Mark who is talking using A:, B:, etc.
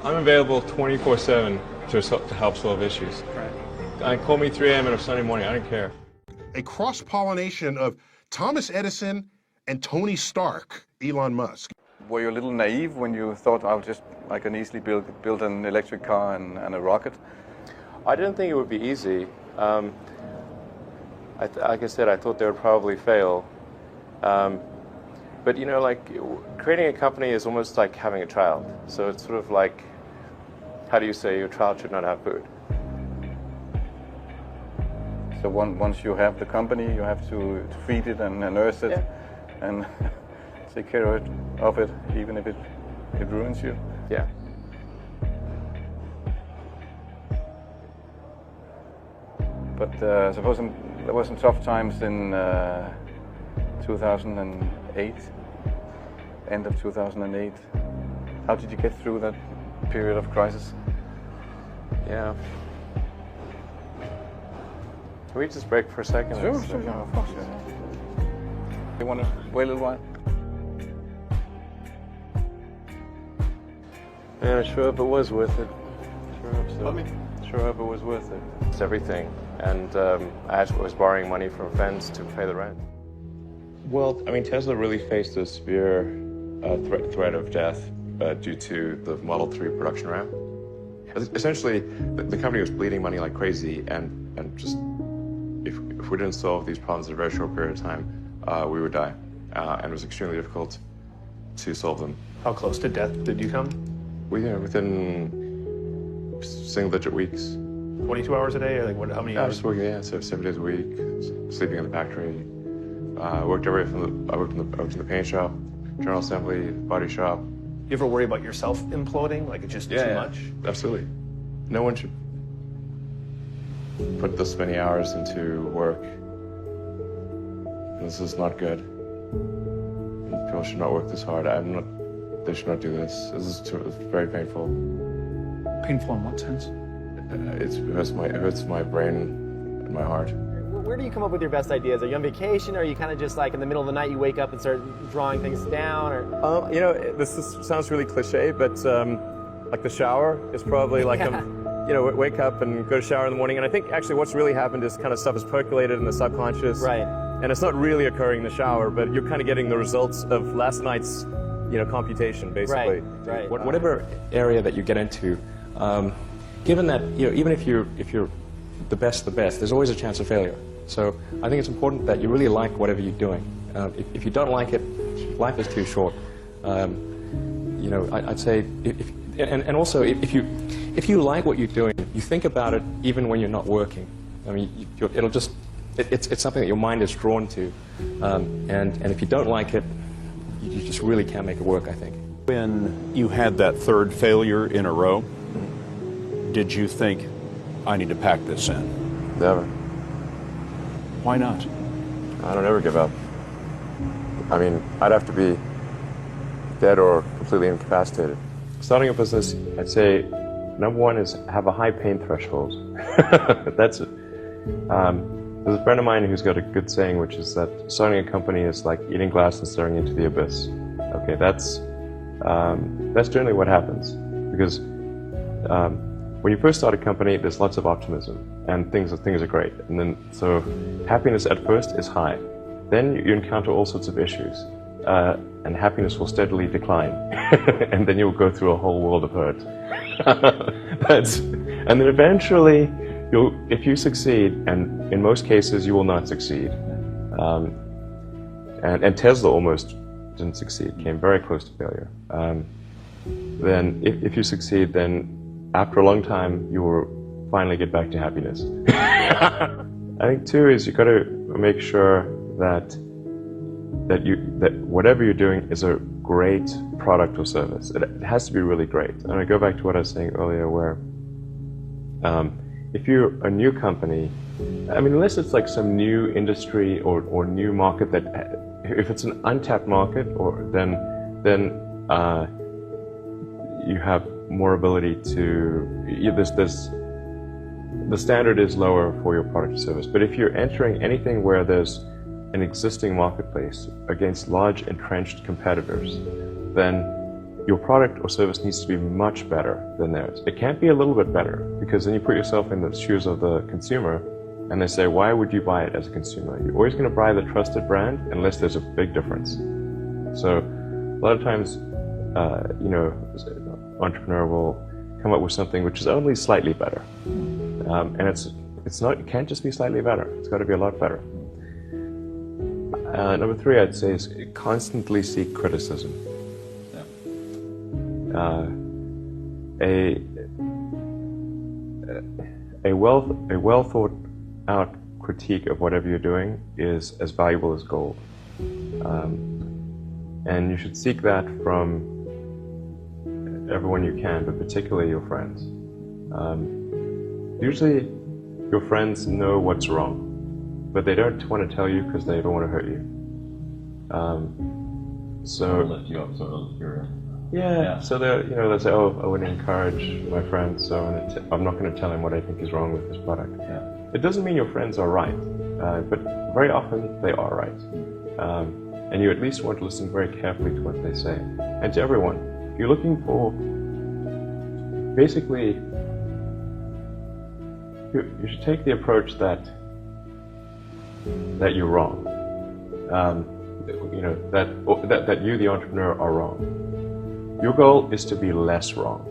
A: I'm available 24/7 to help solve issues. Call me 3 a.m. on a Sunday morning. I don't care.
B: A cross-pollination of Thomas Edison and Tony Stark, Elon Musk.
C: Were you a little naive when you thought I can easily build an electric car and a rocket?
D: I didn't think it would be easy. Like I said, I thought they would probably fail. But you know, like creating a company is almost like having a child. So it's sort of like, how do you say your child should not have food?
C: So once you have the company, you have to feed it and nurse it, and take care of it, even if it ruins you.
D: Yeah.
C: But suppose there were some tough times in 2008, end of 2008. How did you get through that period of crisis?
D: Yeah. Can we just break for a second?
C: Sure, of course. You want to wait a little while?
D: Yeah, I sure hope it was worth it. Sure hope so. Sure hope it was worth it. It's everything. And I actually was borrowing money from friends to pay the rent. Well, I mean, Tesla really faced a severe threat of death due to the Model 3 production ramp. Essentially, the company was bleeding money like crazy, and just if we didn't solve these problems in a very short period of time, we would die. And it was extremely difficult to solve them.
E: How close to death did you come?
D: Within single-digit weeks.
E: 22 hours a day, or like what? How many
D: I
E: hours?
D: was working, so 7 days a week, sleeping in the factory. I worked in the paint shop, general assembly, body shop.
E: You ever worry about yourself imploding? Like it's just too much?
D: Absolutely. No one should put this many hours into work. This is not good. People should not work this hard. They should not do this. It's very painful.
F: Painful in what sense?
D: It hurts my brain and my heart.
G: Where do you come up with your best ideas? Are you on vacation, or are you kind of just like in the middle of the night you wake up and start drawing things down? Or
D: You know, sounds really cliche, but like the shower is probably like wake up and go to shower in the morning. And I think actually what's really happened is kind of stuff is percolated in the subconscious.
G: Right.
D: And it's not really occurring in the shower, but you're kind of getting the results of last night's computation, basically.
G: Right.
D: Whatever area that you get into, given that even if you're the best, there's always a chance of failure. So I think it's important that you really like whatever you're doing. If you don't like it, life is too short. I'd say, and also if you like what you're doing, you think about it even when you're not working. I mean, it's something that your mind is drawn to, and if you don't like it, you just really can't make it work, I think.
F: When you had that third failure in a row, did you think, I need to pack this in?
D: Never.
F: Why not?
D: I don't ever give up. I mean, I'd have to be dead or completely incapacitated. Starting a business, I'd say, number one is have a high pain threshold. That's it. There's a friend of mine who's got a good saying, which is that starting a company is like eating glass and staring into the abyss. Okay, that's generally what happens. Because when you first start a company, there's lots of optimism, and things are great. And then, so happiness at first is high. Then you encounter all sorts of issues, and happiness will steadily decline. And then you'll go through a whole world of hurt. And then eventually, if you succeed, and in most cases you will not succeed, and Tesla almost didn't succeed, came very close to failure. Then if you succeed, then after a long time you will finally get back to happiness. I think too is you got to make sure that whatever you're doing is a great product or service. It has to be really great. And I go back to what I was saying earlier, where if you're a new company, I mean, unless it's like some new industry or new market that, if it's an untapped market, then you have more ability to, the standard is lower for your product or service. But if you're entering anything where there's an existing marketplace against large entrenched competitors, then your product or service needs to be much better than theirs. It can't be a little bit better, because then you put yourself in the shoes of the consumer and they say, why would you buy it as a consumer? You're always going to buy the trusted brand unless there's a big difference. So a lot of times, entrepreneur will come up with something which is only slightly better. And it can't just be slightly better. It's got to be a lot better. Number 3, I'd say, is constantly seek criticism. A well thought out critique of whatever you're doing is as valuable as gold. And you should seek that from everyone you can, but particularly your friends. Usually your friends know what's wrong, but they don't want to tell you because they don't want to hurt you.
H: So lift you up, sort of.
D: So they'll say, oh, I want to encourage my friend, so I'm not going to tell him what I think is wrong with this product.
H: Yeah.
D: It doesn't mean your friends are right, but very often they are right. And you at least want to listen very carefully to what they say. And to everyone, if you're looking for, basically, you should take the approach that you're wrong. That you, the entrepreneur, are wrong. Your goal is to be less wrong.